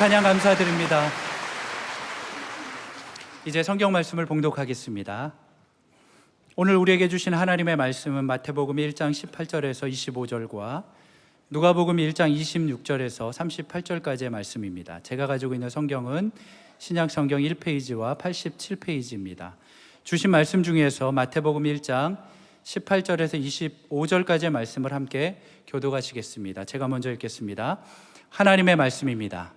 찬양 감사드립니다. 이제 성경 말씀을 봉독하겠습니다. 오늘 우리에게 주신 하나님의 말씀은 마태복음 1장 18절에서 25절과 누가복음 1장 26절에서 38절까지의 말씀입니다. 제가 가지고 있는 성경은 신약 성경 1페이지와 87페이지입니다. 주신 말씀 중에서 마태복음 1장 18절에서 25절까지의 말씀을 함께 교독하시겠습니다. 제가 먼저 읽겠습니다. 하나님의 말씀입니다.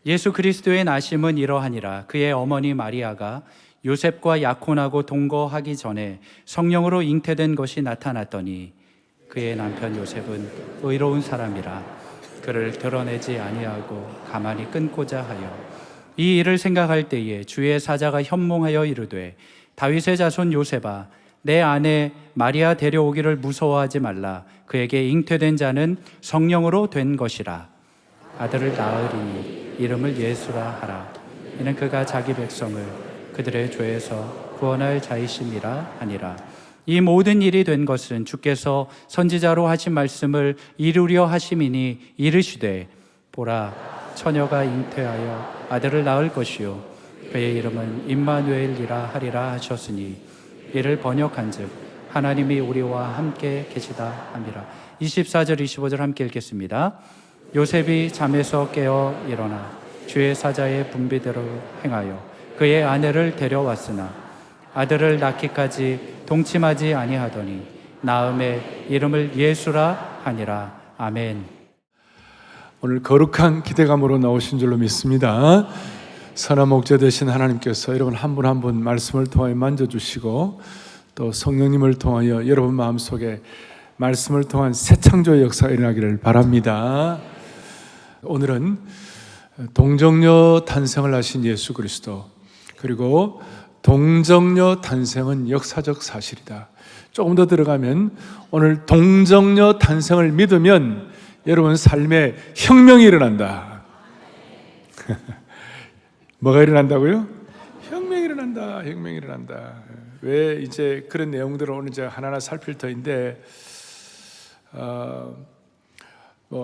예수 그리스도의 나심은 이러하니라. 그의 어머니 마리아가 요셉과 약혼하고 동거하기 전에 성령으로 잉태된 것이 나타났더니 그의 남편 요셉은 의로운 사람이라 그를 드러내지 아니하고 가만히 끊고자 하여 이 일을 생각할 때에 주의 사자가 현몽하여 이르되 다윗의 자손 요셉아 내 아내 마리아 데려오기를 무서워하지 말라. 그에게 잉태된 자는 성령으로 된 것이라. 아들을 낳으리니 이름을 예수라 하라. 이는 그가 자기 백성을 그들의 죄에서 구원할 자이심이라 하니라. 이 모든 일이 된 것은 주께서 선지자로 하신 말씀을 이루려 하심이니 이르시되 보라 처녀가 잉태하여 아들을 낳을 것이요 그의 이름은 임마누엘이라 하리라 하셨으니 이를 번역한즉 하나님이 우리와 함께 계시다 함이라. 24절 25절 함께 읽겠습니다. 요셉이 잠에서 깨어 일어나 주의 사자의 분비대로 행하여 그의 아내를 데려왔으나 아들을 낳기까지 동침하지 아니하더니 낳음에 이름을 예수라 하니라. 아멘. 오늘 거룩한 기대감으로 나오신 줄로 믿습니다. 선한 목자 되신 하나님께서 여러분 한 분 한 분 말씀을 통하여 만져주시고 또 성령님을 통하여 여러분 마음속에 말씀을 통한 새 창조의 역사가 일어나기를 바랍니다. 오늘은 동정녀 탄생을 하신 예수 그리스도, 그리고 동정녀 탄생은 역사적 사실이다. 조금 더 들어가면 오늘 동정녀 탄생을 믿으면 여러분 삶에 혁명이 일어난다. 뭐가 일어난다고요? 혁명이 일어난다. 혁명이 일어난다. 왜 이제 그런 내용들을 오늘 제가 하나하나 살필 터인데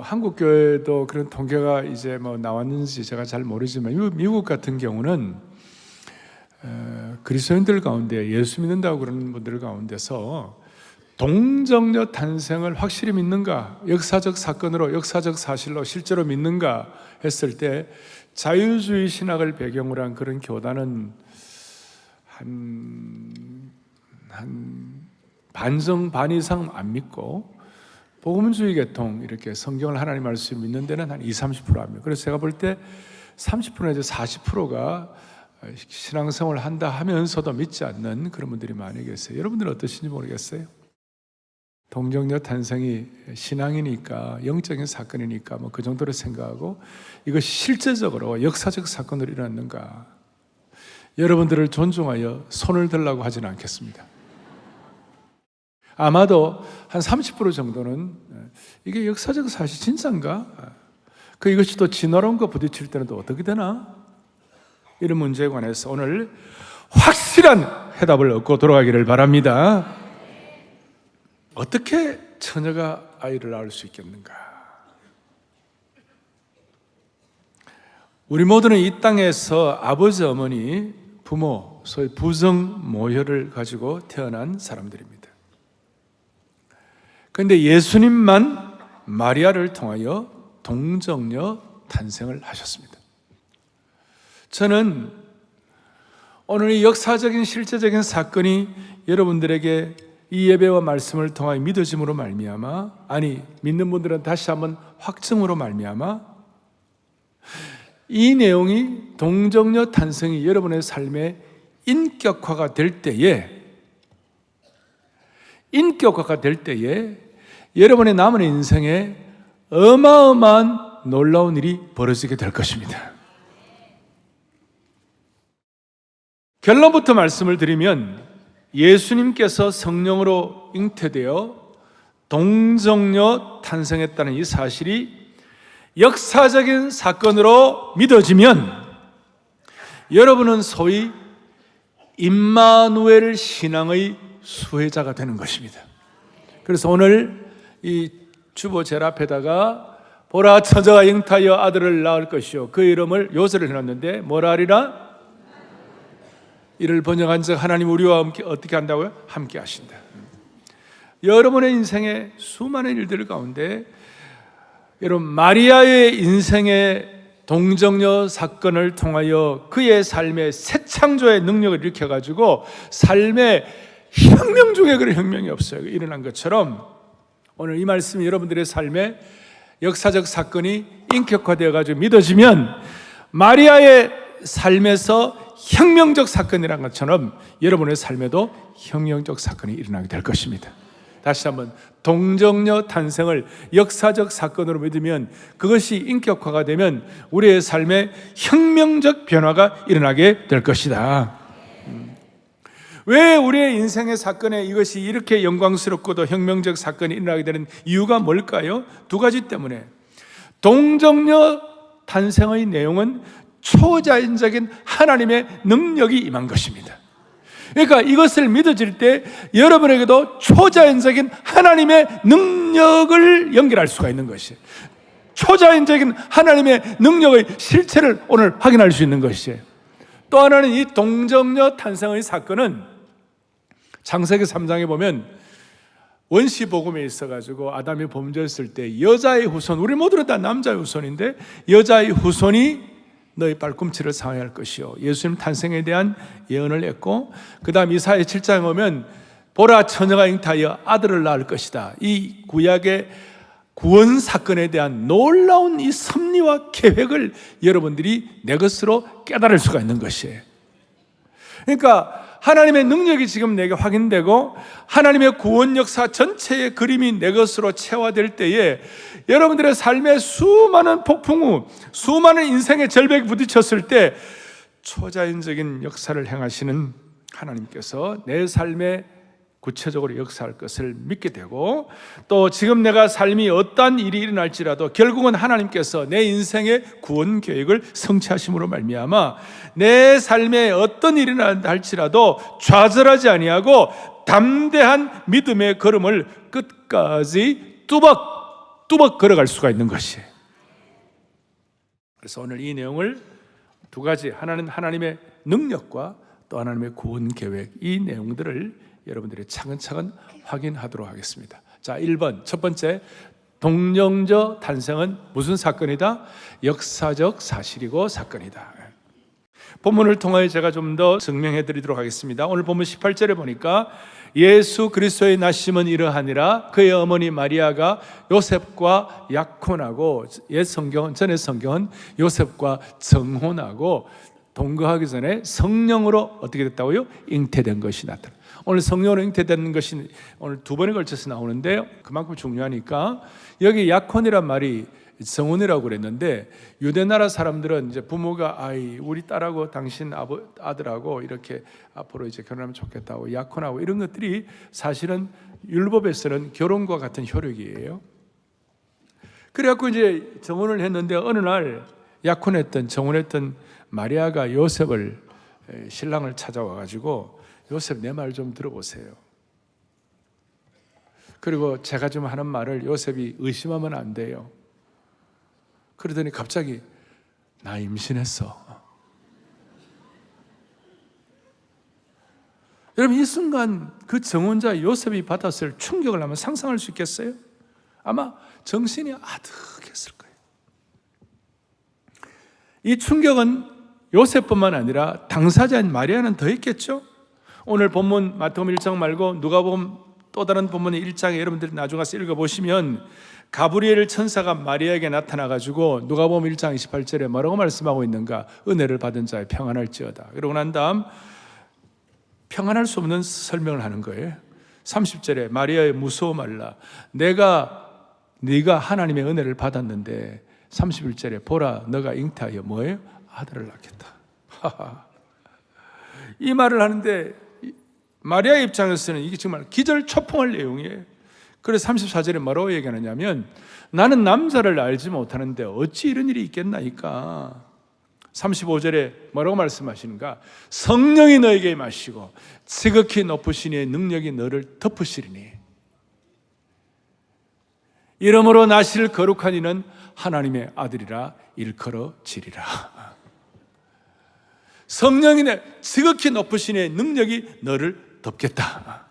한국 교회도 그런 통계가 이제 나왔는지 제가 잘 모르지만 미국 같은 경우는 그리스도인들 가운데 예수 믿는다고 그러는 분들 가운데서 동정녀 탄생을 확실히 믿는가, 역사적 사건으로 역사적 사실로 실제로 믿는가 했을 때 자유주의 신학을 배경으로 한 그런 교단은 한 반성 반 이상 안 믿고 복음주의 계통 이렇게 성경을 하나님 말씀 믿는 데는 한 20-30% 합니다. 그래서 제가 볼 때 30% 내지 40%가 신앙생활을 한다 하면서도 믿지 않는 그런 분들이 많이 계세요. 여러분들은 어떠신지 모르겠어요. 동정녀 탄생이 신앙이니까 영적인 사건이니까 그 정도로 생각하고 이것이 실제적으로 역사적 사건으로 일어났는가? 여러분들을 존중하여 손을 들라고 하지는 않겠습니다. 아마도 한 30% 정도는 이게 역사적 사실 진짜인가? 이것이 또 진화론 거 부딪힐 때는 또 어떻게 되나? 이런 문제에 관해서 오늘 확실한 해답을 얻고 돌아가기를 바랍니다. 어떻게 처녀가 아이를 낳을 수 있겠는가? 우리 모두는 이 땅에서 아버지, 어머니, 부모, 소위 부정 모혈을 가지고 태어난 사람들입니다. 그런데 예수님만 마리아를 통하여 동정녀 탄생을 하셨습니다. 저는 오늘 이 역사적인 실제적인 사건이 여러분들에게 이 예배와 말씀을 통하여 믿어짐으로 말미암아, 아니 믿는 분들은 다시 한번 확증으로 말미암아 이 내용이 동정녀 탄생이 여러분의 삶에 인격화가 될 때에 여러분의 남은 인생에 어마어마한 놀라운 일이 벌어지게 될 것입니다. 결론부터 말씀을 드리면 예수님께서 성령으로 잉태되어 동정녀 탄생했다는 이 사실이 역사적인 사건으로 믿어지면 여러분은 소위 임마누엘 신앙의 수혜자가 되는 것입니다. 그래서 오늘 이 주보 젤 앞에다가 보라 처자가 잉타하여 아들을 낳을 것이요 그 이름을 요셉을 해놨는데 뭐라 하리라? 이를 번역한 즉 하나님 우리와 함께 어떻게 한다고요? 함께 하신다. 여러분의 인생의 수많은 일들 가운데 여러분 마리아의 인생의 동정녀 사건을 통하여 그의 삶의 새 창조의 능력을 일으켜가지고 삶의 혁명 중에 그런 혁명이 없어요. 일어난 것처럼 오늘 이 말씀이 여러분들의 삶에 역사적 사건이 인격화되어가지고 믿어지면 마리아의 삶에서 혁명적 사건이란 것처럼 여러분의 삶에도 혁명적 사건이 일어나게 될 것입니다. 다시 한번 동정녀 탄생을 역사적 사건으로 믿으면 그것이 인격화가 되면 우리의 삶에 혁명적 변화가 일어나게 될 것이다. 왜 우리의 인생의 사건에 이것이 이렇게 영광스럽고도 혁명적 사건이 일어나게 되는 이유가 뭘까요? 두 가지 때문에. 동정녀 탄생의 내용은 초자연적인 하나님의 능력이 임한 것입니다. 그러니까 이것을 믿어질 때 여러분에게도 초자연적인 하나님의 능력을 연결할 수가 있는 것이에요. 초자연적인 하나님의 능력의 실체를 오늘 확인할 수 있는 것이에요. 또 하나는 이 동정녀 탄생의 사건은 창세기 3장에 보면 원시복음에 있어가지고 아담이 범죄했을 때 여자의 후손, 우리 모두는 다 남자의 후손인데 여자의 후손이 너희 발꿈치를 상하할 것이요 예수님 탄생에 대한 예언을 했고 그 다음 이사야 7장에 오면 보라 처녀가 잉타하여 아들을 낳을 것이다. 이 구약의 구원 사건에 대한 놀라운 이 섭리와 계획을 여러분들이 내 것으로 깨달을 수가 있는 것이에요. 그러니까 하나님의 능력이 지금 내게 확인되고 하나님의 구원 역사 전체의 그림이 내 것으로 체화될 때에 여러분들의 삶에 수많은 폭풍 후 수많은 인생의 절벽에 부딪혔을 때 초자연적인 역사를 행하시는 하나님께서 내 삶에 구체적으로 역사할 것을 믿게 되고 또 지금 내가 삶이 어떠한 일이 일어날지라도 결국은 하나님께서 내 인생의 구원 계획을 성취하심으로 말미암아 내 삶에 어떤 일이 일어날지라도 좌절하지 아니하고 담대한 믿음의 걸음을 끝까지 뚜벅뚜벅 걸어갈 수가 있는 것이에요. 그래서 오늘 이 내용을 두 가지, 하나는 하나님의 능력과 또 하나님의 구원 계획, 이 내용들을 여러분들이 차근차근 확인하도록 하겠습니다. 자, 1번 첫 번째, 동정녀 탄생은 무슨 사건이다? 역사적 사실이고 사건이다. 본문을 통하여 제가 좀 더 증명해 드리도록 하겠습니다. 오늘 본문 18절에 보니까 예수 그리스도의 나심은 이러하니라 그의 어머니 마리아가 요셉과 약혼하고 옛 성경은 전의 성경은 요셉과 정혼하고 동거하기 전에 성령으로 어떻게 됐다고요? 잉태된 것이 나타나. 오늘 성령으로 잉태된 것이 오늘 두 번에 걸쳐서 나오는데요. 그만큼 중요하니까 여기 약혼이란 말이 정혼이라고 그랬는데 유대 나라 사람들은 이제 부모가 우리 딸하고 당신 아들하고 이렇게 앞으로 이제 결혼하면 좋겠다고 약혼하고 이런 것들이 사실은 율법에서는 결혼과 같은 효력이에요. 그래갖고 이제 정혼을 했는데 어느 날 정혼했던 마리아가 요셉을 신랑을 찾아와 가지고 요셉 내 말 좀 들어보세요. 그리고 제가 좀 하는 말을 요셉이 의심하면 안 돼요. 그러더니 갑자기 나 임신했어. 여러분 이 순간 그 정혼자 요셉이 받았을 충격을 한번 상상할 수 있겠어요? 아마 정신이 아득했을 거예요. 이 충격은 요셉뿐만 아니라 당사자인 마리아는 더했겠죠. 오늘 본문 마태복음 1장 말고 누가복음 또 다른 본문의 1장에 여러분들이 나중에 가서 읽어보시면 가브리엘 천사가 마리아에게 나타나가지고 누가복음 1장 28절에 뭐라고 말씀하고 있는가? 은혜를 받은 자의 평안할지어다. 그러고 난 다음 평안할 수 없는 설명을 하는 거예요. 30절에 마리아의 무서워 말라. 네가 하나님의 은혜를 받았는데 31절에 보라 너가 잉태하여 뭐예요? 아들을 낳겠다. 이 말을 하는데 마리아 입장에서는 이게 정말 기절초풍할 내용이에요. 그래서 34절에 뭐라고 얘기하느냐면 나는 남자를 알지 못하는데 어찌 이런 일이 있겠나이까. 35절에 뭐라고 말씀하시는가? 성령이 너에게 임하시고 지극히 높으신 이의 능력이 너를 덮으시리니 이러므로 나실 거룩한 이는 하나님의 아들이라 일컬어지리라. 성령인의 지극히 높으신 이의 능력이 너를 덮겠다.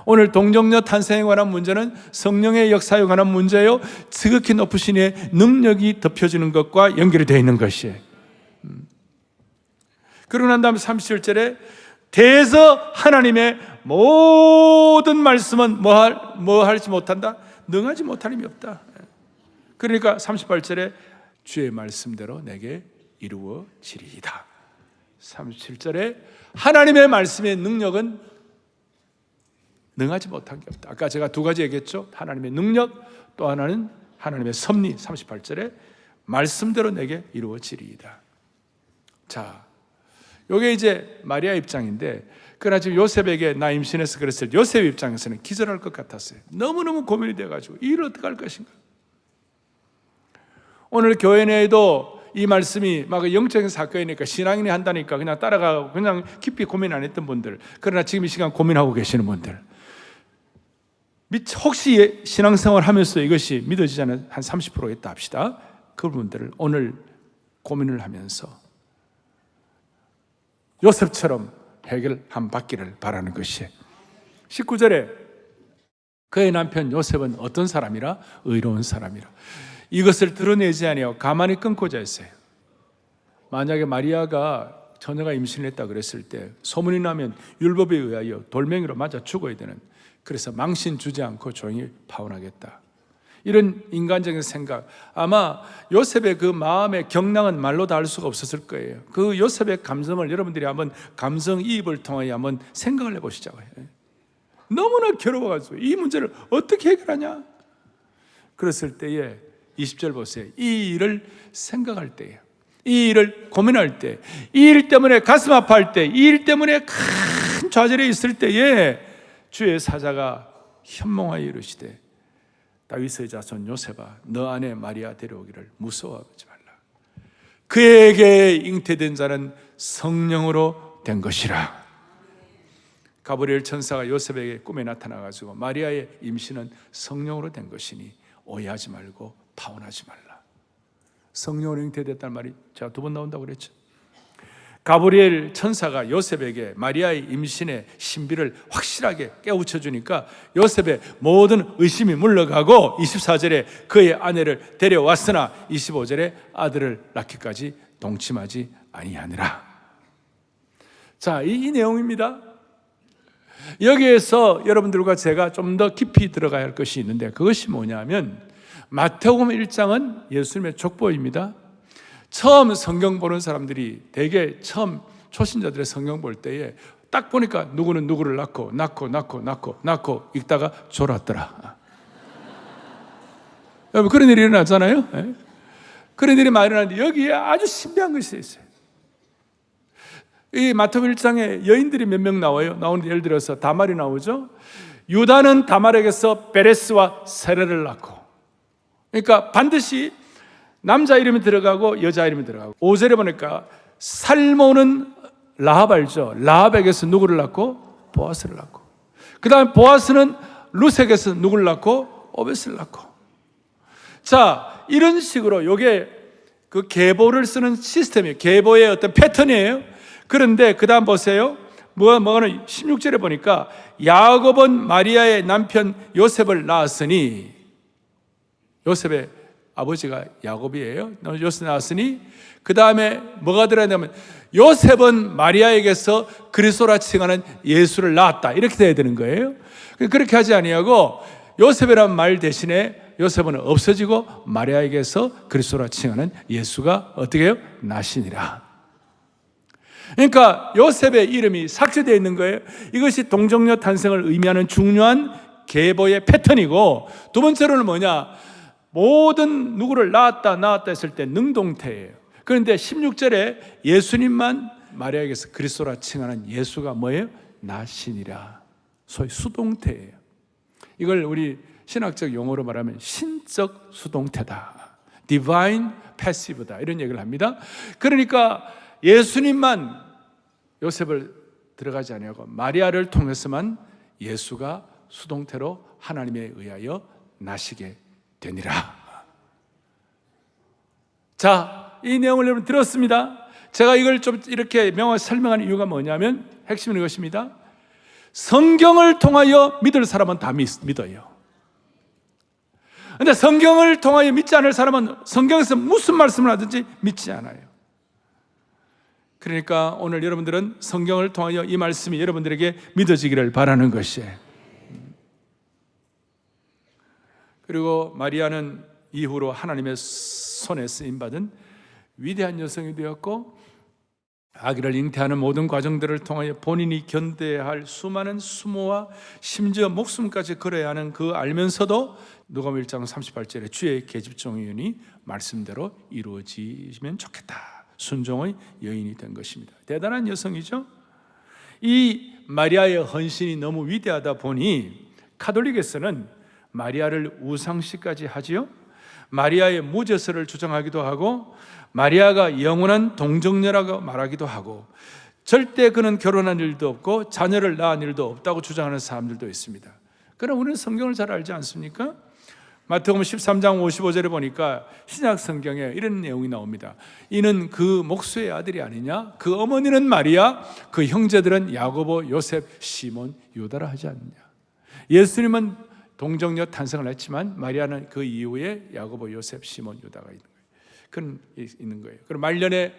오늘 동정녀 탄생에 관한 문제는 성령의 역사에 관한 문제요, 지극히 높으신 이의 능력이 덮여지는 것과 연결이 되어 있는 것이에요. 그러고 난 다음에 37절에 대해서 하나님의 모든 말씀은 뭐 할지 못한다? 능하지 못할 힘이 없다. 그러니까 38절에 주의 말씀대로 내게 이루어지리이다. 37절에 하나님의 말씀의 능력은 능하지 못한 게 없다. 아까 제가 두 가지 얘기했죠. 하나님의 능력, 또 하나는 하나님의 섭리. 38절에 말씀대로 내게 이루어지리이다. 자, 요게 이제 마리아 입장인데, 그러나 지금 요셉에게 나 임신해서 그랬을 때 요셉 입장에서는 기절할 것 같았어요. 너무너무 고민이 돼가지고 이 일을 어떻게 할 것인가. 오늘 교회 내에도 이 말씀이 막 영적인 사건이니까 신앙인이 한다니까 그냥 따라가고 그냥 깊이 고민 안 했던 분들, 그러나 지금 이 시간 고민하고 계시는 분들, 혹시 신앙생활 하면서 이것이 믿어지지 않은 한 30% 있다 합시다. 그분들을 오늘 고민을 하면서 요셉처럼 해결한 받기를 바라는 것이에요. 19절에 그의 남편 요셉은 어떤 사람이라? 의로운 사람이라. 이것을 드러내지 아니하고 가만히 끊고자 했어요. 만약에 마리아가 처녀가 임신했다 그랬을 때 소문이 나면 율법에 의하여 돌멩이로 맞아 죽어야 되는, 그래서 망신 주지 않고 조용히 파혼하겠다. 이런 인간적인 생각, 아마 요셉의 그 마음의 경랑은 말로 다 할 수가 없었을 거예요. 그 요셉의 감성을 여러분들이 한번 감성이입을 통하여 한번 생각을 해보시자고요. 너무나 괴로워가지고 이 문제를 어떻게 해결하냐. 그랬을 때에 20절 보세요. 이 일을 생각할 때예요. 이 일을 고민할 때, 이 일 때문에 가슴 아파할 때, 이 일 때문에 큰 좌절에 있을 때에 주의 사자가 현몽하여 이르시되 다윗의 자손 요셉아, 너 아내 마리아 데려오기를 무서워하지 말라. 그에게 잉태된 자는 성령으로 된 것이라. 가브리엘 천사가 요셉에게 꿈에 나타나가지고 마리아의 임신은 성령으로 된 것이니 오해하지 말고 파혼하지 말라. 성령으로 잉태됐다는 말이 제가 2번 나온다고 그랬죠. 가브리엘 천사가 요셉에게 마리아의 임신의 신비를 확실하게 깨우쳐 주니까 요셉의 모든 의심이 물러가고 24절에 그의 아내를 데려왔으나 25절에 아들을 낳기까지 동침하지 아니하니라. 자, 이 내용입니다. 여기에서 여러분들과 제가 좀 더 깊이 들어가야 할 것이 있는데, 그것이 뭐냐면 마태복음 1장은 예수님의 족보입니다. 처음 성경 보는 사람들이 대개 처음 초신자들의 성경 볼 때에 딱 보니까 누구는 누구를 낳고 읽다가 졸았더라. 여러분, 그런 일이 일어나잖아요. 그런 일이 많이 일어나는데 여기에 아주 신비한 것이 있어요. 이 마태복음 1장에 여인들이 몇 명 나와요. 나오는데 예를 들어서 다말이 나오죠. 유다는 다말에게서 베레스와 세레를 낳고, 그러니까 반드시 남자 이름이 들어가고 여자 이름이 들어가고. 5절에 보니까 살모는 라합 알죠? 라합에게서 누구를 낳고? 보아스를 낳고. 그 다음에 보아스는 루색에서 누구를 낳고? 오벳을 낳고. 자, 이런 식으로 이게 그 계보를 쓰는 시스템이에요. 계보의 어떤 패턴이에요. 그런데 그 다음 보세요. 뭐는 16절에 보니까 야곱은 마리아의 남편 요셉을 낳았으니, 요셉의 아버지가 야곱이에요. 요셉 낳았으니 그 다음에 뭐가 들어가냐면 요셉은 마리아에게서 그리스도라 칭하는 예수를 낳았다, 이렇게 돼야 되는 거예요. 그렇게 하지 아니하고 요셉이라는 말 대신에 요셉은 없어지고 마리아에게서 그리스도라 칭하는 예수가 어떻게 해요? 나시니라. 그러니까 요셉의 이름이 삭제되어 있는 거예요. 이것이 동정녀 탄생을 의미하는 중요한 계보의 패턴이고, 두 번째로는 뭐냐? 모든 누구를 낳았다 했을 때 능동태예요. 그런데 16절에 예수님만 마리아에게서 그리스도라 칭하는 예수가 뭐예요? 나시니라. 소위 수동태예요. 이걸 우리 신학적 용어로 말하면 신적 수동태다, Divine Passive다, 이런 얘기를 합니다. 그러니까 예수님만 요셉을 들어가지 아니하고 마리아를 통해서만 예수가 수동태로 하나님에 의하여 나시게 되니라. 자, 이 내용을 여러분 들었습니다. 제가 이걸 좀 이렇게 명확히 설명하는 이유가 뭐냐면 핵심은 이것입니다. 성경을 통하여 믿을 사람은 다 믿어요. 그런데 성경을 통하여 믿지 않을 사람은 성경에서 무슨 말씀을 하든지 믿지 않아요. 그러니까 오늘 여러분들은 성경을 통하여 이 말씀이 여러분들에게 믿어지기를 바라는 것이에요. 그리고 마리아는 이후로 하나님의 손에 쓰임받은 위대한 여성이 되었고, 아기를 잉태하는 모든 과정들을 통하여 본인이 견뎌야 할 수많은 수모와 심지어 목숨까지 걸어야 하는 그 알면서도 누가복음 1장 38절에 주의 계집종이니 말씀대로 이루어지면 좋겠다, 순종의 여인이 된 것입니다. 대단한 여성이죠. 이 마리아의 헌신이 너무 위대하다 보니 가톨릭에서는 마리아를 우상시까지 하지요. 마리아의 무죄설을 주장하기도 하고, 마리아가 영원한 동정녀라고 말하기도 하고, 절대 그는 결혼한 일도 없고 자녀를 낳은 일도 없다고 주장하는 사람들도 있습니다. 그러나 우리는 성경을 잘 알지 않습니까? 마태복음 13장 55절에 보니까 신약 성경에 이런 내용이 나옵니다. 이는 그 목수의 아들이 아니냐? 그 어머니는 마리아, 그 형제들은 야고보, 요셉, 시몬, 유다라 하지 않느냐? 예수님은 동정녀 탄생을 했지만 마리아는 그 이후에 야고보, 요셉, 시몬, 유다가 있는 거예요. 그런 있는 거예요. 그럼 말년에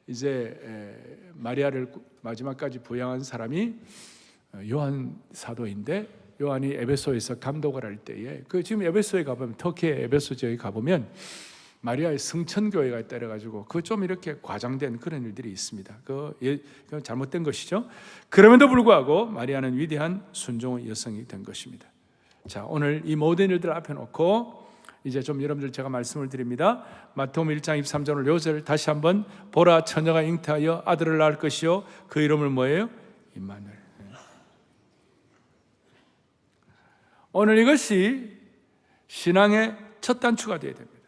이제 마리아를 마지막까지 부양한 사람이 요한 사도인데, 요한이 에베소에서 감독을 할 때에 지금 에베소에 가보면, 터키의 에베소 지역에 가보면 마리아의 성천교회가 있다 그래가지고 그 좀 이렇게 과장된 그런 일들이 있습니다. 그건 잘못된 것이죠. 그럼에도 불구하고 마리아는 위대한 순종의 여성이 된 것입니다. 자, 오늘 이 모든 일들을 앞에 놓고 이제 좀 여러분들 제가 말씀을 드립니다. 마태복음 1장 23절 요절 다시 한번, 보라 처녀가 잉태하여 아들을 낳을 것이요 그 이름을 뭐예요? 임마누엘. 오늘 이것이 신앙의 첫 단추가 되어야 됩니다.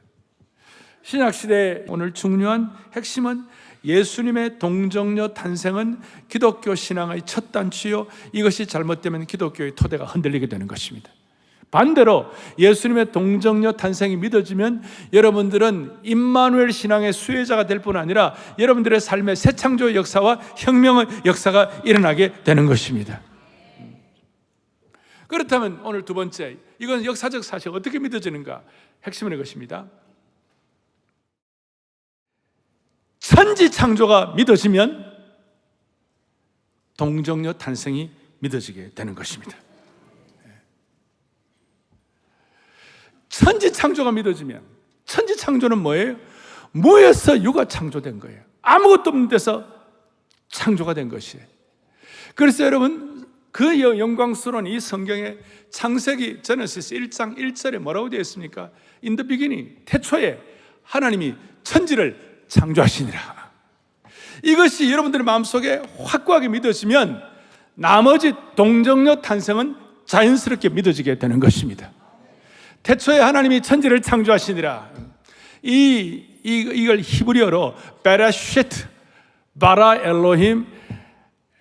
신약시대의 오늘 중요한 핵심은 예수님의 동정녀 탄생은 기독교 신앙의 첫 단추요, 이것이 잘못되면 기독교의 토대가 흔들리게 되는 것입니다. 반대로 예수님의 동정녀 탄생이 믿어지면 여러분들은 임마누엘 신앙의 수혜자가 될 뿐 아니라 여러분들의 삶의 새 창조의 역사와 혁명의 역사가 일어나게 되는 것입니다. 그렇다면 오늘 두 번째, 이건 역사적 사실 어떻게 믿어지는가? 핵심은 이것입니다. 천지 창조가 믿어지면 동정녀 탄생이 믿어지게 되는 것입니다. 천지 창조가 믿어지면, 천지 창조는 뭐예요? 무에서 유가 창조된 거예요. 아무것도 없는 데서 창조가 된 것이에요. 그래서 여러분, 그 영광스러운 이 성경의 창세기 제네시스 1장 1절에 뭐라고 되어 있습니까? In the beginning, 태초에 하나님이 천지를 창조하시니라. 이것이 여러분들의 마음속에 확고하게 믿어지면 나머지 동정녀 탄생은 자연스럽게 믿어지게 되는 것입니다. 태초에 하나님이 천지를 창조하시니라. 이걸 히브리어로 베라쉐트 바라 엘로힘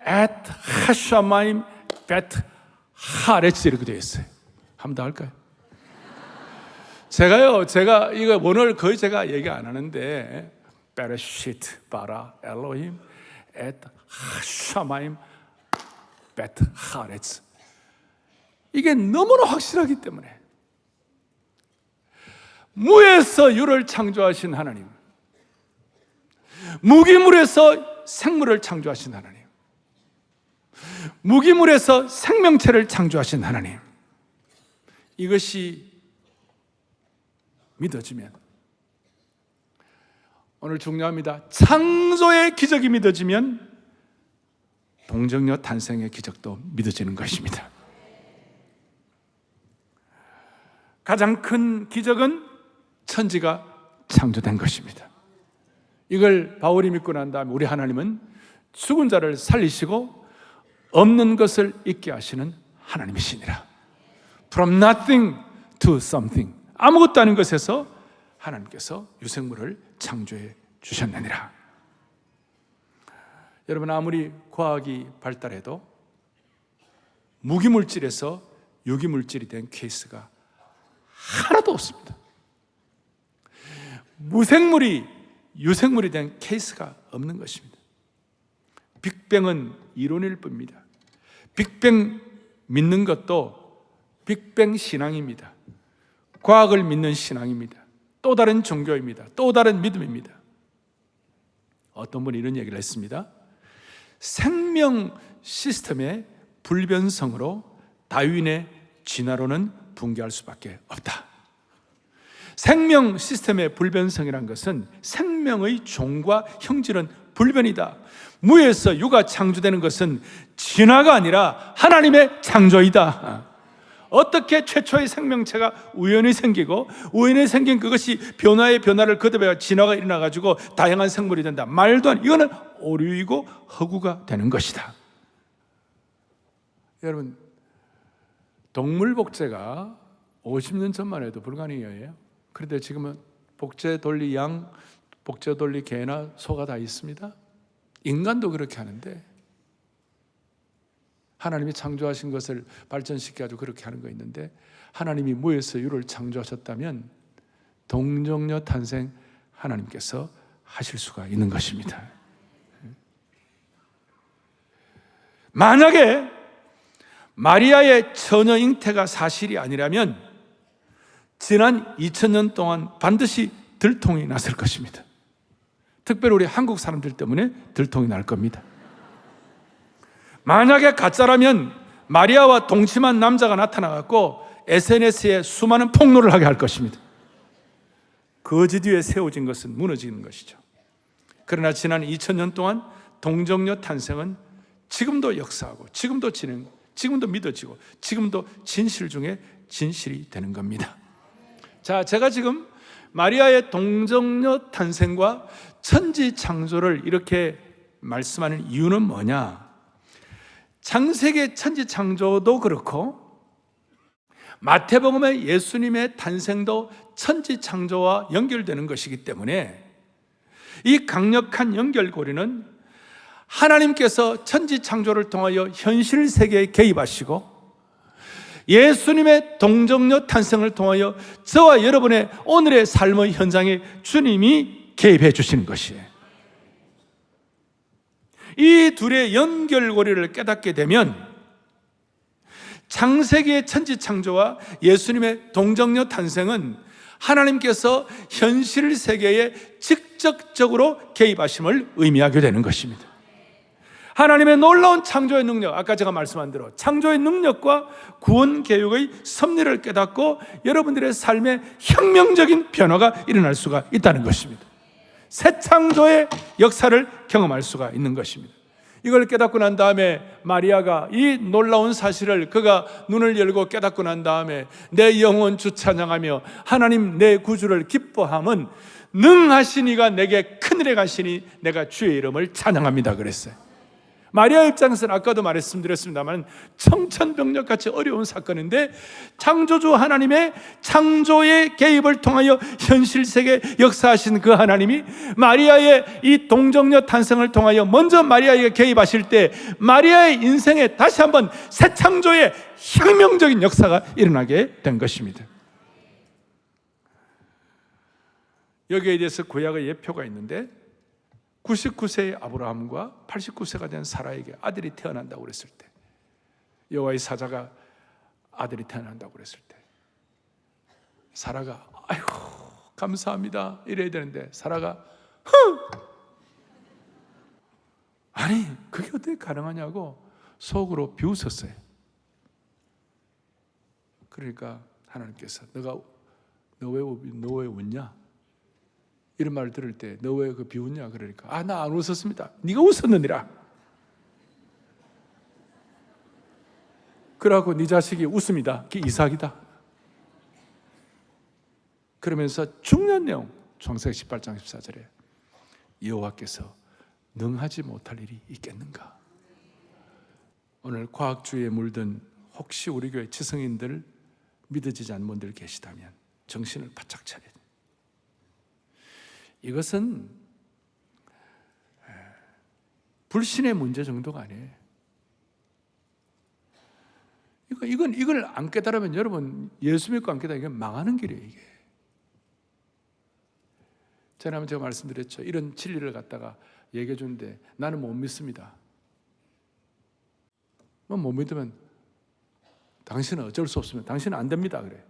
앳 하샤마임 벳 하레츠 이렇게 되어 있어요. 한 번 더 할까요? 제가 이거 원어를 거의 제가 얘기 안 하는데, 베라쉐트 바라 엘로힘 앳 하샤마임 벳 하레츠, 이게 너무나 확실하기 때문에 무에서 유를 창조하신 하나님, 무기물에서 생물을 창조하신 하나님, 무기물에서 생명체를 창조하신 하나님, 이것이 믿어지면, 오늘 중요합니다. 창조의 기적이 믿어지면 동정녀 탄생의 기적도 믿어지는 것입니다. 가장 큰 기적은 천지가 창조된 것입니다. 이걸 바울이 믿고 난 다음에 우리 하나님은 죽은 자를 살리시고 없는 것을 있게 하시는 하나님이시니라. From nothing to something, 아무것도 아닌 것에서 하나님께서 유생물을 창조해 주셨느니라. 여러분, 아무리 과학이 발달해도 무기물질에서 유기물질이 된 케이스가 하나도 없습니다. 무생물이 유생물에 대한 케이스가 없는 것입니다. 빅뱅은 이론일 뿐입니다. 빅뱅 믿는 것도 빅뱅 신앙입니다. 과학을 믿는 신앙입니다. 또 다른 종교입니다. 또 다른 믿음입니다. 어떤 분이 이런 얘기를 했습니다. 생명 시스템의 불변성으로 다윈의 진화론은 붕괴할 수밖에 없다. 생명 시스템의 불변성이란 것은 생명의 종과 형질은 불변이다. 무에서 유가 창조되는 것은 진화가 아니라 하나님의 창조이다. 어떻게 최초의 생명체가 우연히 생기고 우연히 생긴 그것이 변화의 변화를 거듭해 진화가 일어나가지고 다양한 생물이 된다. 말도 안, 이거는 오류이고 허구가 되는 것이다. 여러분, 동물 복제가 50년 전만 해도 불가능해요. 그런데 지금은 복제 돌리 양, 복제 돌리 개나 소가 다 있습니다. 인간도 그렇게 하는데 하나님이 창조하신 것을 발전시켜가지고 그렇게 하는 거 있는데, 하나님이 무에서 유를 창조하셨다면 동정녀 탄생 하나님께서 하실 수가 있는 것입니다. 만약에 마리아의 처녀 잉태가 사실이 아니라면 지난 2000년 동안 반드시 들통이 났을 것입니다. 특별히 우리 한국 사람들 때문에 들통이 날 겁니다. 만약에 가짜라면 마리아와 동침한 남자가 나타나갖고 SNS에 수많은 폭로를 하게 할 것입니다. 거짓 위에 세워진 것은 무너지는 것이죠. 그러나 지난 2000년 동안 동정녀 탄생은 지금도 역사하고 지금도 진행, 지금도 믿어지고 지금도 진실 중에 진실이 되는 겁니다. 자, 제가 지금 마리아의 동정녀 탄생과 천지 창조를 이렇게 말씀하는 이유는 뭐냐? 창세기 천지 창조도 그렇고 마태복음의 예수님의 탄생도 천지 창조와 연결되는 것이기 때문에 이 강력한 연결고리는 하나님께서 천지 창조를 통하여 현실 세계에 개입하시고 예수님의 동정녀 탄생을 통하여 저와 여러분의 오늘의 삶의 현장에 주님이 개입해 주시는 것이에요. 이 둘의 연결고리를 깨닫게 되면 창세기의 천지 창조와 예수님의 동정녀 탄생은 하나님께서 현실 세계에 직접적으로 개입하심을 의미하게 되는 것입니다. 하나님의 놀라운 창조의 능력, 아까 제가 말씀한 대로 창조의 능력과 구원 계획의 섭리를 깨닫고 여러분들의 삶에 혁명적인 변화가 일어날 수가 있다는 것입니다. 새 창조의 역사를 경험할 수가 있는 것입니다. 이걸 깨닫고 난 다음에 마리아가 이 놀라운 사실을 그가 눈을 열고 깨닫고 난 다음에 내 영혼 주 찬양하며 하나님 내 구주를 기뻐함은 능하신 이가 내게 큰일에 가시니 내가 주의 이름을 찬양합니다 그랬어요. 마리아 입장에서는 아까도 말씀드렸습니다만 청천벽력같이 어려운 사건인데 창조주 하나님의 창조의 개입을 통하여 현실 세계 역사하신 그 하나님이 마리아의 이 동정녀 탄생을 통하여 먼저 마리아에게 개입하실 때 마리아의 인생에 다시 한번 새 창조의 혁명적인 역사가 일어나게 된 것입니다. 여기에 대해서 구약의 예표가 있는데 99세의 아브라함과 89세가 된 사라에게 아들이 태어난다고 그랬을 때, 여호와의 사자가 아들이 태어난다고 그랬을 때 사라가 아이고 감사합니다 이래야 되는데 사라가 아니 그게 어떻게 가능하냐고 속으로 비웃었어요. 그러니까 하나님께서 너 왜 웃냐? 이런 말을 들을 때 너 왜 그 비웃냐? 그러니까 나 안 웃었습니다. 네가 웃었느니라. 그러고 네 자식이 웃습니다. 그게 이삭이다. 그러면서 중요한 내용 창세기 18장 14절에 여호와께서 능하지 못할 일이 있겠는가? 오늘 과학주의에 물든 혹시 우리 교회 지성인들 믿어지지 않는 분들 계시다면 정신을 바짝 차려야 돼요. 이것은 불신의 문제 정도가 아니에요. 이걸 안 깨달으면 여러분 예수 믿고 안 깨달으면 이게 망하는 길이에요. 이게. 지난번에 제가 말씀드렸죠. 이런 진리를 갖다가 얘기해 주는데 나는 못 믿습니다. 못 믿으면 당신은 어쩔 수 없으면 당신은 안 됩니다. 그래.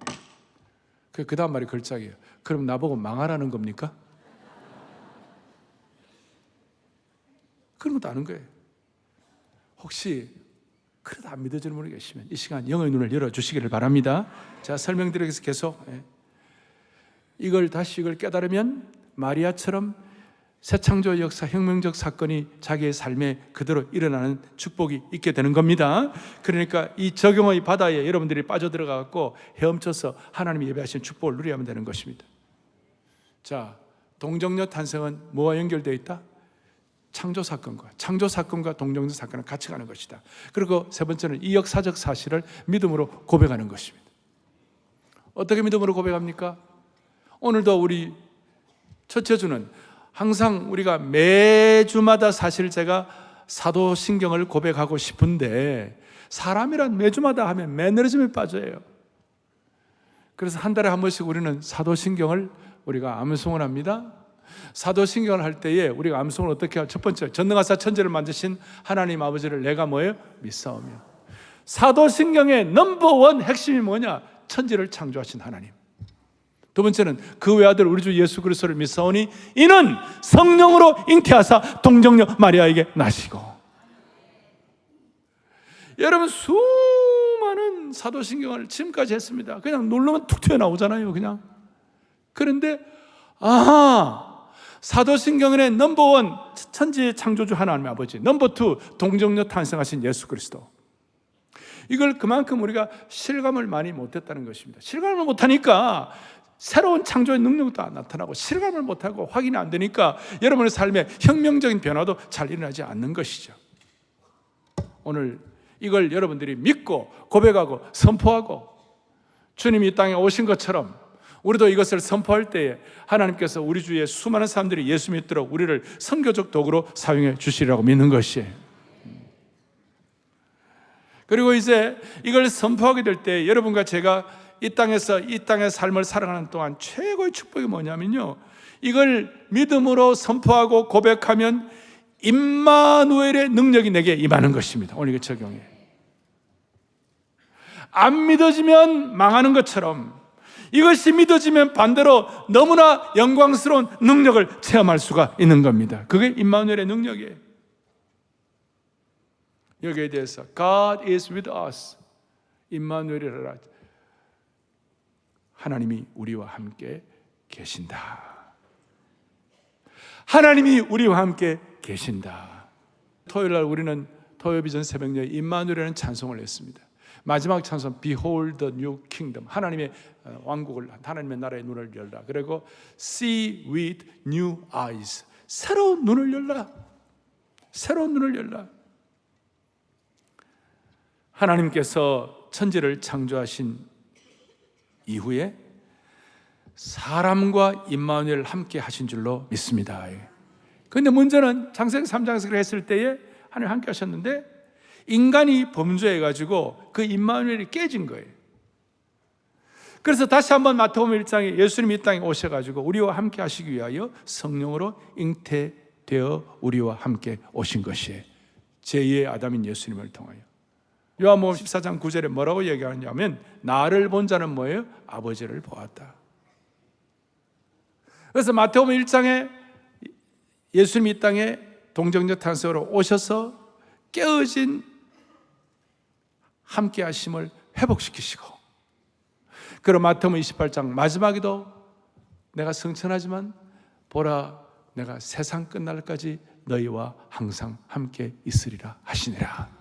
그 다음 말이 걸작이에요. 그럼 나보고 망하라는 겁니까? 그런 것도 아는 거예요. 혹시 그래도 안 믿어지는 분이 계시면 이 시간 영의 눈을 열어주시기를 바랍니다. 제가 설명드리겠습니다. 계속 이걸 깨달으면 마리아처럼 새 창조의 역사, 혁명적 사건이 자기의 삶에 그대로 일어나는 축복이 있게 되는 겁니다. 그러니까 이 적용의 바다에 여러분들이 빠져들어가고 헤엄쳐서 하나님이 예배하신 축복을 누리면 되는 것입니다. 자, 동정녀 탄생은 뭐와 연결되어 있다? 창조 사건과 동정녀 사건은 같이 가는 것이다. 그리고 세 번째는 이 역사적 사실을 믿음으로 고백하는 것입니다. 어떻게 믿음으로 고백합니까? 오늘도 우리 첫째 주는 항상 우리가 매주마다 사실 제가 사도신경을 고백하고 싶은데 사람이란 매주마다 하면 매너리즘에 빠져요. 그래서 한 달에 한 번씩 우리는 사도신경을 우리가 암송을 합니다. 사도신경을 할 때에 우리가 암송을 어떻게 해요? 첫 번째, 전능하사 천지를 만드신 하나님 아버지를 내가 뭐예요? 믿사오며. 사도신경의 넘버원 핵심이 뭐냐? 천지를 창조하신 하나님. 두 번째는 그 외아들 우리 주 예수 그리스도를 믿사오니 이는 성령으로 잉태하사 동정녀 마리아에게 나시고. 여러분 수많은 사도신경을 지금까지 했습니다. 그냥 누르면 툭 튀어나오잖아요. 그냥. 그런데 사도신경의 넘버원 천지의 창조주 하나님 아버지, 넘버 투 동정녀 탄생하신 예수 그리스도. 이걸 그만큼 우리가 실감을 많이 못했다는 것입니다. 실감을 못하니까 새로운 창조의 능력도 안 나타나고 실감을 못하고 확인이 안 되니까 여러분의 삶에 혁명적인 변화도 잘 일어나지 않는 것이죠. 오늘 이걸 여러분들이 믿고 고백하고 선포하고 주님이 이 땅에 오신 것처럼 우리도 이것을 선포할 때에 하나님께서 우리 주위에 수많은 사람들이 예수 믿도록 우리를 선교적 도구로 사용해 주시리라고 믿는 것이에요. 그리고 이제 이걸 선포하게 될 때 여러분과 제가 이 땅에서 이 땅의 삶을 살아가는 동안 최고의 축복이 뭐냐면요, 이걸 믿음으로 선포하고 고백하면 임마누엘의 능력이 내게 임하는 것입니다. 오늘 이거 적용해. 안 믿어지면 망하는 것처럼 이것이 믿어지면 반대로 너무나 영광스러운 능력을 체험할 수가 있는 겁니다. 그게 임마누엘의 능력이에요. 여기에 대해서 God is with us, 임마누엘이라, 하나님이 우리와 함께 계신다. 하나님이 우리와 함께 계신다. 토요일날 우리는 토요비전 새벽녘에 임마누엘이라는 찬송을 했습니다. 마지막 찬송 Behold the new kingdom, 하나님의 왕국을, 하나님의 나라의 눈을 열라. 그리고 See with new eyes, 새로운 눈을 열라. 새로운 눈을 열라. 하나님께서 천지를 창조하신 이후에 사람과 임마누엘 함께 하신 줄로 믿습니다. 그런데 문제는 창세기 3장에서 했을 때에 하나님 함께 하셨는데 인간이 범죄해가지고 그 임마누엘이 깨진 거예요. 그래서 다시 한번 마태복음 1장에 예수님이 이 땅에 오셔가지고 우리와 함께 하시기 위하여 성령으로 잉태되어 우리와 함께 오신 것이에요. 제2의 아담인 예수님을 통하여. 요한복음 14장 9절에 뭐라고 얘기하냐면 나를 본 자는 뭐예요? 아버지를 보았다. 그래서 마태복음 1장에 예수님이 이 땅에 동정녀 탄생으로 오셔서 깨어진 함께 하심을 회복시키시고, 그리고 마태복음 28장 마지막에도 내가 성천하지만 보라 내가 세상 끝날까지 너희와 항상 함께 있으리라 하시니라.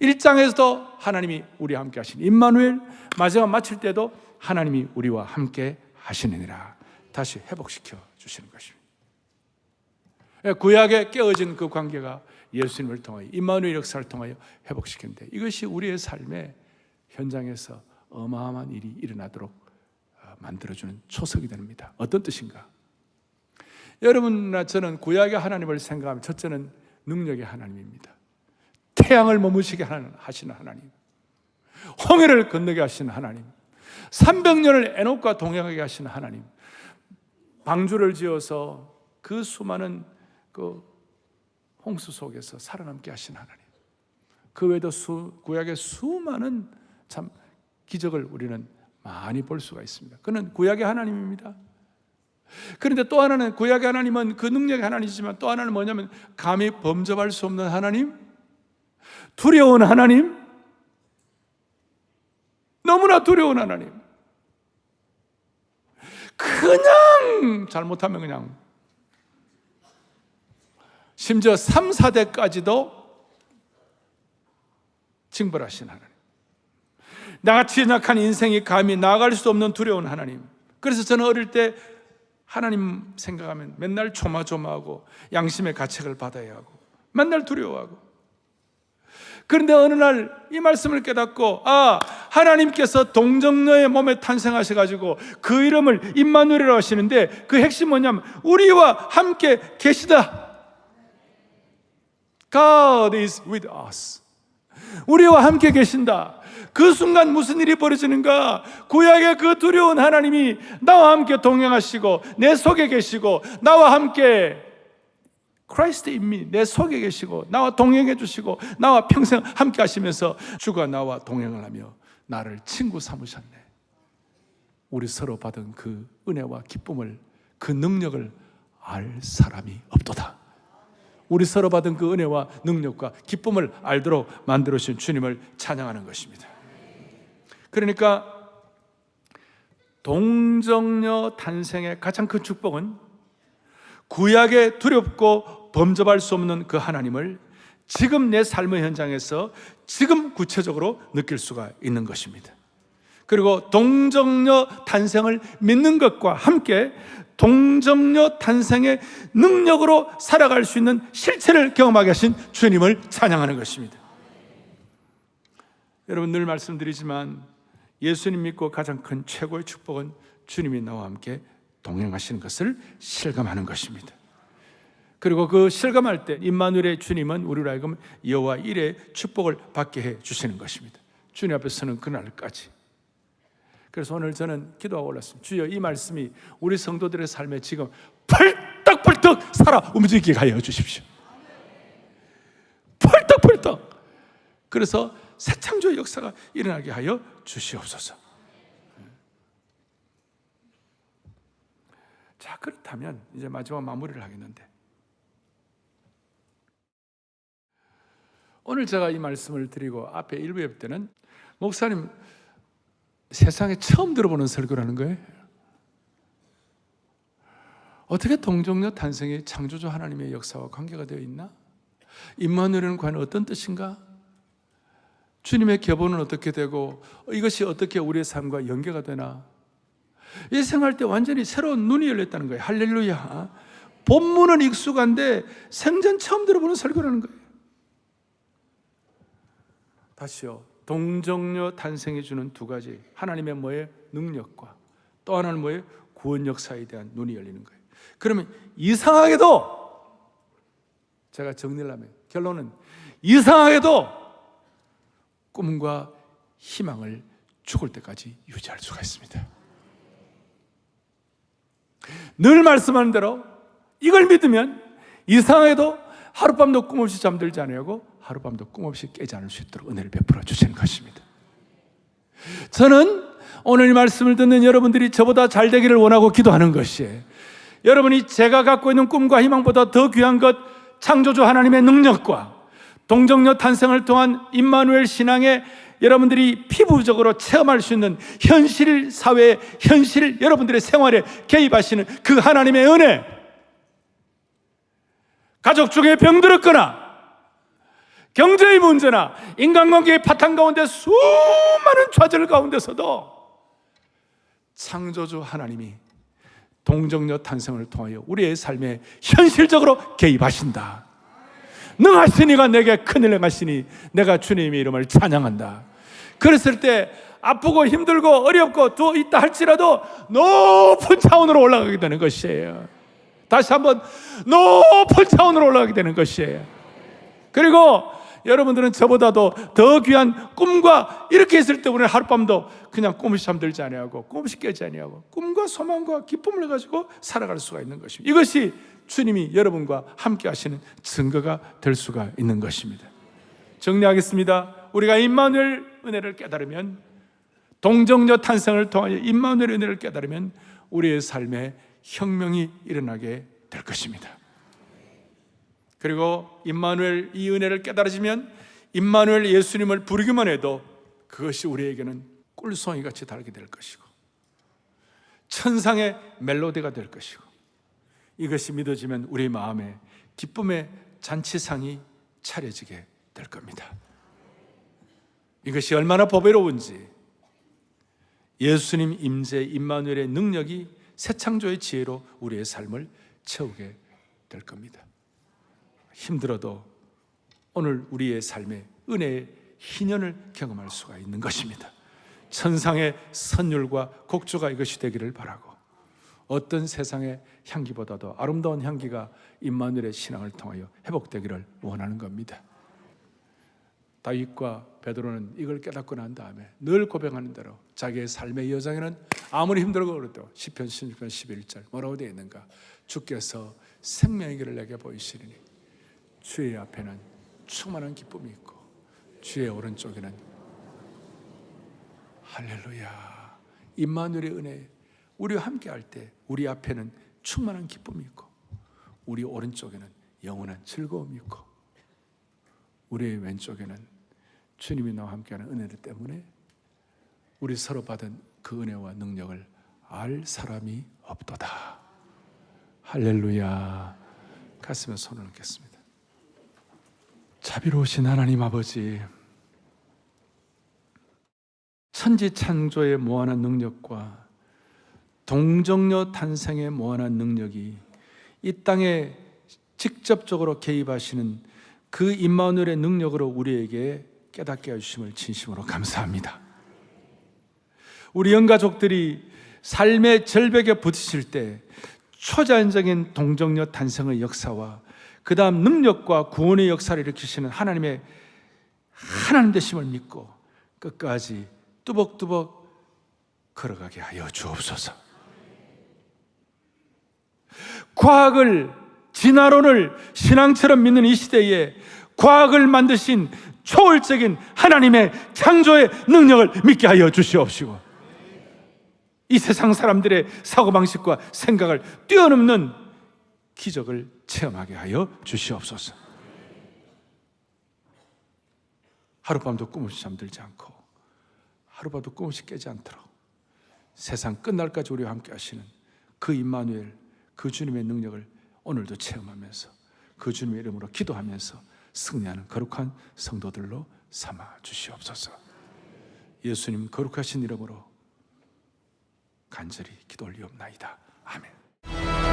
1장에서도 하나님이 우리와 함께 하신 임마누엘, 마지막 마칠 때도 하나님이 우리와 함께 하시느니라. 다시 회복시켜 주시는 것입니다. 구약에 깨어진 그 관계가 예수님을 통하여 임마누엘 역사를 통하여 회복시켰는데 이것이 우리의 삶의 현장에서 어마어마한 일이 일어나도록 만들어주는 초석이 됩니다. 어떤 뜻인가? 여러분이나 저는 구약의 하나님을 생각하면 첫째는 능력의 하나님입니다. 태양을 머무시게 하시는 하나님, 홍해를 건너게 하시는 하나님, 300년을 에녹과 동행하게 하시는 하나님, 방주를 지어서 그 수많은 그 홍수 속에서 살아남게 하신 하나님, 그 외에도 구약의 수많은 참 기적을 우리는 많이 볼 수가 있습니다. 그는 구약의 하나님입니다. 그런데 또 하나는, 구약의 하나님은 그 능력의 하나님이지만 또 하나는 뭐냐면 감히 범접할 수 없는 하나님, 두려운 하나님, 너무나 두려운 하나님. 그냥 잘못하면 그냥 심지어 3, 4대까지도 징벌하신 하나님, 나같이 연약한 인생이 감히 나아갈 수 없는 두려운 하나님. 그래서 저는 어릴 때 하나님 생각하면 맨날 조마조마하고 양심의 가책을 받아야 하고 맨날 두려워하고, 그런데 어느 날 이 말씀을 깨닫고, 하나님께서 동정녀의 몸에 탄생하셔가지고 그 이름을 임마누엘이라고 하시는데 그 핵심 뭐냐면 우리와 함께 계시다. God is with us. 우리와 함께 계신다. 그 순간 무슨 일이 벌어지는가? 구약의 그 두려운 하나님이 나와 함께 동행하시고 내 속에 계시고 나와 함께, Christ in me, 내 속에 계시고 나와 동행해 주시고 나와 평생 함께 하시면서 주가 나와 동행을 하며 나를 친구 삼으셨네. 우리 서로 받은 그 은혜와 기쁨을, 그 능력을 알 사람이 없도다. 우리 서로 받은 그 은혜와 능력과 기쁨을 알도록 만들어 주신 주님을 찬양하는 것입니다. 그러니까 동정녀 탄생의 가장 큰 축복은 구약의 두렵고 범접할 수 없는 그 하나님을 지금 내 삶의 현장에서 지금 구체적으로 느낄 수가 있는 것입니다. 그리고 동정녀 탄생을 믿는 것과 함께 동정녀 탄생의 능력으로 살아갈 수 있는 실체를 경험하게 하신 주님을 찬양하는 것입니다. 여러분, 늘 말씀드리지만 예수님 믿고 가장 큰 최고의 축복은 주님이 나와 함께 동행하시는 것을 실감하는 것입니다. 그리고 그 실감할 때 임마누엘의 주님은 우리로 하여금 여호와 일의 축복을 받게 해 주시는 것입니다. 주님 앞에 서는 그날까지. 그래서 오늘 저는 기도하고 올랐습니다. 주여, 이 말씀이 우리 성도들의 삶에 지금 펄떡펄떡 살아 움직이게 하여 주십시오. 펄떡펄떡. 그래서 새 창조의 역사가 일어나게 하여 주시옵소서. 자, 그렇다면 이제 마지막 마무리를 하겠는데, 오늘 제가 이 말씀을 드리고 앞에 일부 예배 때는 목사님 세상에 처음 들어보는 설교라는 거예요. 어떻게 동정녀 탄생이 창조주 하나님의 역사와 관계가 되어 있나? 임마누엘은 과연 어떤 뜻인가? 주님의 계보는 어떻게 되고 이것이 어떻게 우리의 삶과 연계가 되나? 이 생활 때 완전히 새로운 눈이 열렸다는 거예요. 할렐루야. 본문은 익숙한데 생전 처음 들어보는 설교라는 거예요. 다시요, 동정녀 탄생해 주는 두 가지, 하나님의 뭐의 능력과 또 하나는 뭐의 구원 역사에 대한 눈이 열리는 거예요. 그러면 이상하게도, 제가 정리를 하면 결론은 이상하게도 꿈과 희망을 죽을 때까지 유지할 수가 있습니다. 늘 말씀하는 대로 이걸 믿으면 이상하게도 하룻밤도 꿈 없이 잠들지 않으려고 하룻밤도 꿈 없이 깨지 않을 수 있도록 은혜를 베풀어 주시는 것입니다. 저는 오늘 이 말씀을 듣는 여러분들이 저보다 잘 되기를 원하고 기도하는 것이에요. 여러분이 제가 갖고 있는 꿈과 희망보다 더 귀한 것, 창조주 하나님의 능력과 동정녀 탄생을 통한 임마누엘 신앙에 여러분들이 피부적으로 체험할 수 있는 현실 사회의 현실, 여러분들의 생활에 개입하시는 그 하나님의 은혜, 가족 중에 병들었거나 경제의 문제나 인간관계의 파탄 가운데 수많은 좌절 가운데서도 창조주 하나님이 동정녀 탄생을 통하여 우리의 삶에 현실적으로 개입하신다. 능하시니가 내게 큰일 행하시니 내가 주님의 이름을 찬양한다. 그랬을 때 아프고 힘들고 어렵고 또 있다 할지라도 높은 차원으로 올라가게 되는 것이에요. 다시 한번 높은 차원으로 올라가게 되는 것이에요. 그리고 여러분들은 저보다도 더 귀한 꿈과 이렇게 있을 때 우리는 하룻밤도 그냥 꿈없이 잠들지 아니하고 꿈없이 깨지 아니하고 꿈과 소망과 기쁨을 가지고 살아갈 수가 있는 것입니다. 이것이 주님이 여러분과 함께 하시는 증거가 될 수가 있는 것입니다. 정리하겠습니다. 우리가 임마누엘 은혜를 깨달으면, 동정녀 탄생을 통하여 임마누엘 은혜를 깨달으면 우리의 삶에 혁명이 일어나게 될 것입니다. 그리고 임마누엘 이 은혜를 깨달아지면 임마누엘 예수님을 부르기만 해도 그것이 우리에게는 꿀송이 같이 달게 될 것이고 천상의 멜로디가 될 것이고, 이것이 믿어지면 우리 마음에 기쁨의 잔치상이 차려지게 될 겁니다. 이것이 얼마나 보배로운지, 예수님 임재 임마누엘의 능력이 새 창조의 지혜로 우리의 삶을 채우게 될 겁니다. 힘들어도 오늘 우리의 삶에 은혜의 희년을 경험할 수가 있는 것입니다. 천상의 선율과 곡조가 이것이 되기를 바라고, 어떤 세상의 향기보다도 아름다운 향기가 임마누엘의 신앙을 통하여 회복되기를 원하는 겁니다. 다윗과 베드로는 이걸 깨닫고 난 다음에 늘 고백하는 대로 자기의 삶의 여정에는 아무리 힘들고 그래도 시편 16편 11절 뭐라고 되어 있는가? 주께서 생명의 길을 내게 보이시리니 주의 앞에는 충만한 기쁨이 있고 주의 오른쪽에는, 할렐루야, 임마누엘의 은혜, 우리와 함께 할 때 우리 앞에는 충만한 기쁨이 있고 우리 오른쪽에는 영원한 즐거움이 있고 우리의 왼쪽에는 주님이 나와 함께하는 은혜 때문에 우리 서로 받은 그 은혜와 능력을 알 사람이 없도다. 할렐루야. 가슴에 손을 얹겠습니다. 자비로우신 하나님 아버지, 천지 창조의 무한한 능력과 동정녀 탄생의 무한한 능력이 이 땅에 직접적으로 개입하시는 그 임마누엘의 능력으로 우리에게 깨닫게 해주심을 진심으로 감사합니다. 우리 영가족들이 삶의 절벽에 부딪힐 때 초자연적인 동정녀 탄생의 역사와 그 다음 능력과 구원의 역사를 일으키시는 하나님의 하나님 되심을 믿고 끝까지 뚜벅뚜벅 걸어가게 하여 주옵소서. 과학을, 진화론을 신앙처럼 믿는 이 시대에 과학을 만드신 초월적인 하나님의 창조의 능력을 믿게 하여 주시옵시고, 이 세상 사람들의 사고방식과 생각을 뛰어넘는 기적을 체험하게 하여 주시옵소서. 하룻밤도 꿈없이 잠들지 않고 하룻밤도 꿈없이 깨지 않도록 세상 끝날까지 우리와 함께 하시는 그 임마누엘, 그 주님의 능력을 오늘도 체험하면서 그 주님의 이름으로 기도하면서 승리하는 거룩한 성도들로 삼아 주시옵소서. 예수님 거룩하신 이름으로 간절히 기도 올리옵나이다. 아멘.